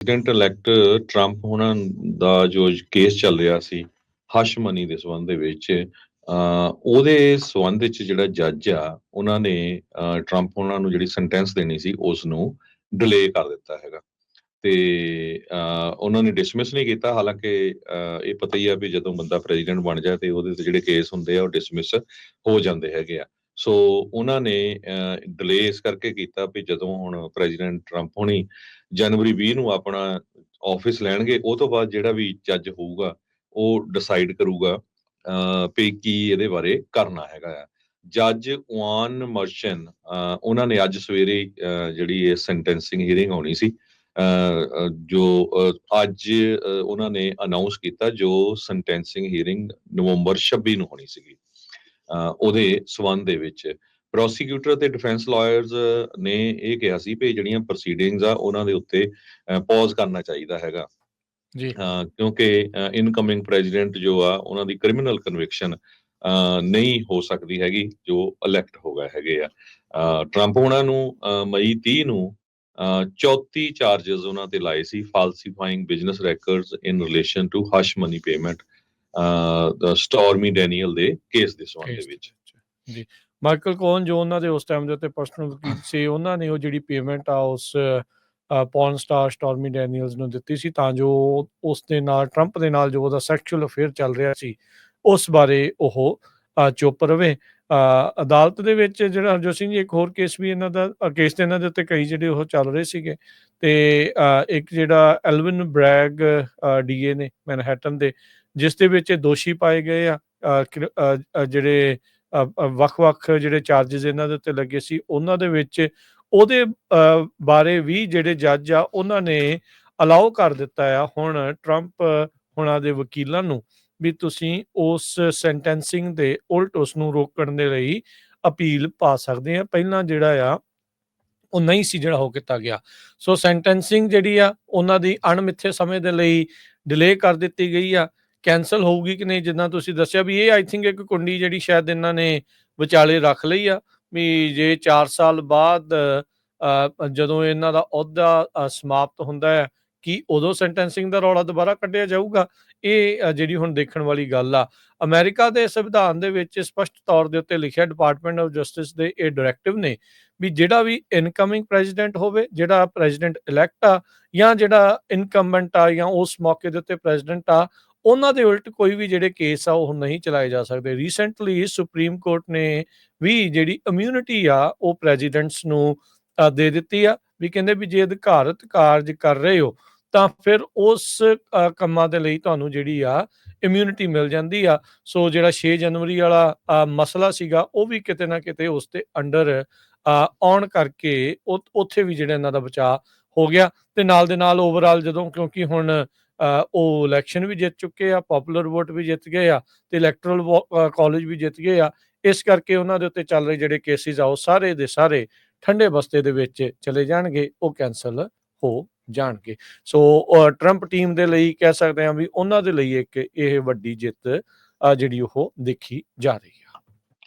President elect Trump ਹੋਣਾ ਦਾ ਜੋ case ਚੱਲ ਰਿਹਾ ਸੀ ਹਸ਼ ਮਨੀ ਦੇ ਸੰਬੰਧ ਦੇ ਵਿੱਚ, ਉਹਦੇ ਸੰਬੰਧ ਵਿੱਚ ਜਿਹੜਾ ਜੱਜ ਆ ਉਹਨਾਂ ਨੇ ਟਰੰਪ ਹੋਣਾ ਨੂੰ ਜਿਹੜੀ ਸੈਂਟੈਂਸ ਦੇਣੀ ਸੀ ਉਸ ਨੂੰ ਡਿਲੇ ਕਰ ਦਿੱਤਾ ਹੈਗਾ। ਤੇ ਉਹਨਾਂ ਨੇ ਡਿਸਮਿਸ ਨਹੀਂ ਕੀਤਾ। ਹਾਲਾਂਕਿ ਇਹ ਪਤਾ ਹੀ ਆ ਵੀ ਜਦੋਂ ਬੰਦਾ ਪ੍ਰੈਜ਼ੀਡੈਂਟ ਬਣ ਜਾਏ ਤੇ ਉਹਦੇ ਤੇ ਜਿਹੜੇ ਕੇਸ ਹੁੰਦੇ ਆ ਉਹ ਡਿਸਮਿਸ ਹੋ ਜਾਂਦੇ ਹੈਗੇ ਆ। ਸੋ ਉਹਨਾਂ ਨੇ ਡਿਲੇ ਇਸ ਕਰਕੇ ਕੀਤਾ ਵੀ ਜਦੋਂ ਹੁਣ ਪ੍ਰੈਜ਼ੀਡੈਂਟ ਟਰੰਪ ਹੋਣੀ ਜਨਵਰੀ 20 ਨੂੰ ਆਪਣਾ ਆਫਿਸ ਲੈਣਗੇ, ਉਹ ਤੋਂ ਬਾਅਦ ਜਿਹੜਾ ਵੀ ਜੱਜ ਹੋਊਗਾ ਉਹ ਡਿਸਾਈਡ ਕਰੂਗਾ ਵੀ ਕੀ ਇਹਦੇ ਬਾਰੇ ਕਰਨਾ ਹੈਗਾ ਆ। ਜੱਜ ਉਆਨ ਮਰਚਨ ਉਹਨਾਂ ਨੇ ਅੱਜ ਸਵੇਰੇ ਜਿਹੜੀ ਇਹ ਸੈਂਟੈਂਸਿੰਗ ਹੀਅਰਿੰਗ ਹੋਣੀ ਸੀ, ਜੋ ਅੱਜ ਉਹਨਾਂ ਨੇ ਅਨਾਉਂਸ ਕੀਤਾ, ਜੋ ਸੈਂਟੈਂਸਿੰਗ ਹੀਅਰਿੰਗ ਨਵੰਬਰ 26 ਨੂੰ ਹੋਣੀ ਸੀਗੀ। ਉਹਦੇ ਸਬੰਧ ਦੇ ਵਿੱਚ ਪ੍ਰੋਸੀਕਿਊਟਰ ਤੇ ਡਿਫੈਂਸ ਲਾਇਰਸ ਨੇ ਇਹ ਕਿਹਾ ਸੀ ਵੀ ਜਿਹੜੀਆਂ ਪ੍ਰੋਸੀਡਿੰਗਸ ਆ ਉਹਨਾਂ ਦੇ ਉੱਤੇ ਪੌਜ਼ ਕਰਨਾ ਚਾਹੀਦਾ ਹੈਗਾ, ਜੀ ਕਿਉਂਕਿ ਇਨਕਮਿੰਗ ਪ੍ਰੈਜ਼ੀਡੈਂਟ ਜੋ ਆ ਉਹਨਾਂ ਦੀ ਕ੍ਰਿਮੀਨਲ ਕਨਵਿਕਸ਼ਨ ਨਹੀਂ ਹੋ ਸਕਦੀ ਹੈਗੀ ਜੋ ਇਲੈਕਟ ਹੋ ਗਏ ਹੈਗੇ ਆ। ਟਰੰਪ ਉਹਨਾਂ ਨੂੰ ਮਈ 30 ਨੂੰ 34 ਚਾਰजेस ਉਹਨਾਂ ਤੇ ਲਾਏ ਸੀ, falsifying business records in relation to hush money payment Stormy Daniels ਦੇ ਕੇਸ ਦੇ ਸੰਬੰਧ ਦੇ ਵਿੱਚ। ਜੀ ਮਾਈਕਲ ਕੋਹਨ ਜੋ ਉਹਨਾਂ ਦੇ ਉਸ ਟਾਈਮ ਦੇ ਉੱਤੇ ਪਰਸਨਲ ਵਕੀਲ ਸੀ, ਉਹਨਾਂ ਨੇ ਉਹ ਜਿਹੜੀ ਪੇਮੈਂਟ ਆ ਉਸ ਪੌਰਨ ਸਟਾਰ ਸਟੋਰਮੀ ਡੈਨੀਅਲਸ ਨੂੰ ਦਿੱਤੀ ਸੀ ਤਾਂ ਜੋ ਉਸ ਦੇ ਨਾਲ ਟਰੰਪ ਦੇ ਨਾਲ ਜੋ ਉਹਦਾ ਸੈਕਸ਼ੂਅਲ ਅਫੇਅਰ ਚੱਲ ਰਿਹਾ ਸੀ ਉਸ ਬਾਰੇ ਉਹ ਚੁੱਪ ਰਵੇ। ਅਦਾਲਤ ਦੇ ਵਿੱਚ ਜਿਹੜਾ ਹਰਜੋਤ ਸਿੰਘ ਜੀ ਇੱਕ ਹੋਰ ਕੇਸ ਵੀ ਇਹਨਾਂ ਦਾ ਕੇਸ ਤੇ ਇਹਨਾਂ ਦੇ ਉੱਤੇ ਕਈ ਜਿਹੜੇ ਉਹ ਚੱਲ ਰਹੇ ਸੀਗੇ, ਤੇ ਇੱਕ ਜਿਹੜਾ ਐਲਵਿਨ ਬ੍ਰੈਗ ਡੀਏ ਨੇ ਮੈਨਹੈਟਨ ਦੇ, ਜਿਸ ਦੇ ਵਿੱਚ ਦੋਸ਼ੀ ਪਾਏ ਗਏ ਆ ਜਿਹੜੇ ਵੱਖ-ਵੱਖ ਜਿਹੜੇ ਚਾਰजेस ਇਹਨਾਂ ਦੇ ਉੱਤੇ ਲੱਗੇ ਸੀ ਉਹਨਾਂ ਦੇ ਵਿੱਚ ਉਹਦੇ ਬਾਰੇ ਵੀ ਜਿਹੜੇ ਜੱਜ ਆ ਉਹਨਾਂ ਨੇ ਅਲਾਓ ਕਰ ਦਿੱਤਾ ਆ ਹੁਣ ਟਰੰਪ ਹੁਣਾਂ ਦੇ ਵਕੀਲਾਂ ਨੂੰ ਵੀ ਤੁਸੀਂ ਉਸ ਸੈਂਟੈਂਸਿੰਗ ਦੇ ਉਲਟ ਉਸ ਨੂੰ ਰੋਕਣ ਦੇ ਲਈ ਅਪੀਲ ਪਾ ਸਕਦੇ ਆ। ਪਹਿਲਾਂ ਜਿਹੜਾ ਆ ਉਹ ਨਹੀਂ ਸੀ ਜਿਹੜਾ ਉਹ ਕੀਤਾ ਗਿਆ। ਸੋ ਸੈਂਟੈਂਸਿੰਗ ਜਿਹੜੀ ਆ ਉਹਨਾਂ ਦੀ ਅਣਮਿੱਥੇ ਸਮੇਂ ਦੇ ਲਈ ਡਿਲੇ ਕਰ ਦਿੱਤੀ ਗਈ ਆ। ਕੈਂਸਲ ਹੋਊਗੀ ਕਿ ਨਹੀਂ, ਜਿੱਦਾਂ ਤੁਸੀਂ ਦੱਸਿਆ ਵੀ ਇਹ ਆਈ ਥਿੰਕ ਇੱਕ ਕੁੰਡੀ ਜਿਹੜੀ ਸ਼ਾਇਦ ਇਹਨਾਂ ਨੇ ਵਿਚਾਲੇ ਰੱਖ ਲਈ ਆ ਵੀ ਜੇ 4 ਸਾਲ ਬਾਅਦ ਜਦੋਂ ਇਹਨਾਂ ਦਾ ਅਹੁਦਾ ਸਮਾਪਤ ਹੁੰਦਾ ਹੈ ਕਿ ਉਦੋਂ ਸੈਂਟੈਂਸਿੰਗ ਦਾ ਰੌਲਾ ਦੁਬਾਰਾ ਕੱਢਿਆ ਜਾਊਗਾ। ਇਹ ਜਿਹੜੀ ਹੁਣ ਦੇਖਣ ਵਾਲੀ ਗੱਲ ਆ। ਅਮਰੀਕਾ ਦੇ ਸੰਵਿਧਾਨ ਦੇ ਵਿੱਚ ਸਪਸ਼ਟ ਤੌਰ ਦੇ ਉੱਤੇ ਲਿਖਿਆ, ਡਿਪਾਰਟਮੈਂਟ ਆਫ ਜਸਟਿਸ ਦੇ ਇਹ ਡਾਇਰੈਕਟਿਵ ਨੇ ਵੀ ਜਿਹੜਾ ਵੀ ਇਨਕਮਿੰਗ ਪ੍ਰੈਜ਼ੀਡੈਂਟ ਹੋਵੇ, ਜਿਹੜਾ ਪ੍ਰੈਜ਼ੀਡੈਂਟ ਇਲੈਕਟ ਆ ਜਾਂ ਜਿਹੜਾ ਇਨਕੰਬੈਂਟ ਆ ਜਾਂ ਉਸ ਮੌਕੇ ਦੇ ਉੱਤੇ ਪ੍ਰੈਜ਼ੀਡੈਂਟ ਆ, ਉਹਨਾਂ ਦੇ ਉਲਟ ਕੋਈ ਵੀ ਜਿਹੜੇ ਕੇਸ ਆ ਉਹ ਨਹੀਂ ਚਲਾਏ ਜਾ ਸਕਦੇ। ਰੀਸੈਂਟਲੀ ਸੁਪਰੀਮ ਕੋਰਟ ਨੇ ਵੀ ਜਿਹੜੀ ਇਮਿਊਨਿਟੀ ਆ ਉਹ ਪ੍ਰੈਜ਼ੀਡੈਂਟਸ ਨੂੰ ਦੇ ਦਿੱਤੀ ਆ ਵੀ ਕਹਿੰਦੇ ਵੀ ਜੇ ਅਧਿਕਾਰਤ ਕਾਰਜ ਕਰ ਰਹੇ ਹੋ ਤਾਂ ਫਿਰ ਉਸ ਕੰਮਾਂ ਦੇ ਲਈ ਤੁਹਾਨੂੰ ਜਿਹੜੀ ਆ ਇਮਿਊਨਿਟੀ ਮਿਲ ਜਾਂਦੀ ਆ। ਸੋ ਜਿਹੜਾ 6 ਜਨਵਰੀ ਵਾਲਾ ਮਸਲਾ ਸੀਗਾ ਉਹ ਵੀ ਕਿਤੇ ਨਾ ਕਿਤੇ ਉਸ ਤੇ ਅੰਡਰ ਆਉਣ ਕਰਕੇ ਉੱਥੇ ਵੀ ਜਿਹੜਾ ਇਹਨਾਂ ਦਾ ਬਚਾਅ ਹੋ ਗਿਆ। ਤੇ ਨਾਲ ਦੇ ਨਾਲ ਓਵਰਆਲ ਜਦੋਂ ਕਿਉਂਕਿ ਹੁਣ ਉਹ ਇਲੈਕਸ਼ਨ ਵੀ ਜਿੱਤ ਚੁੱਕੇ ਆ, ਪੋਪੂਲਰ ਵੋਟ ਵੀ ਜਿੱਤ ਗਏ ਆ ਤੇ ਇਲੈਕਟਰਲ ਕਾਲਜ ਵੀ ਜਿੱਤ ਗਏ ਆ, ਇਸ ਕਰਕੇ ਉਹਨਾਂ ਦੇ ਉੱਤੇ ਚੱਲ ਰਹੇ ਜਿਹੜੇ ਕੇਸਿਸ ਆ ਉਹ ਸਾਰੇ ਦੇ ਸਾਰੇ ਠੰਡੇ ਬਸਤੇ ਦੇ ਵਿੱਚ ਚਲੇ ਜਾਣਗੇ, ਉਹ ਕੈਂਸਲ ਹੋ ਜਾਣਗੇ। ਸੋ ਟਰੰਪ ਟੀਮ ਦੇ ਲਈ ਕਹਿ ਸਕਦੇ ਹਾਂ ਵੀ ਉਹਨਾਂ ਦੇ ਲਈ ਇੱਕ ਇਹ ਵੱਡੀ ਜਿੱਤ ਜਿਹੜੀ ਉਹ ਦੇਖੀ ਜਾ ਰਹੀ ਹੈ।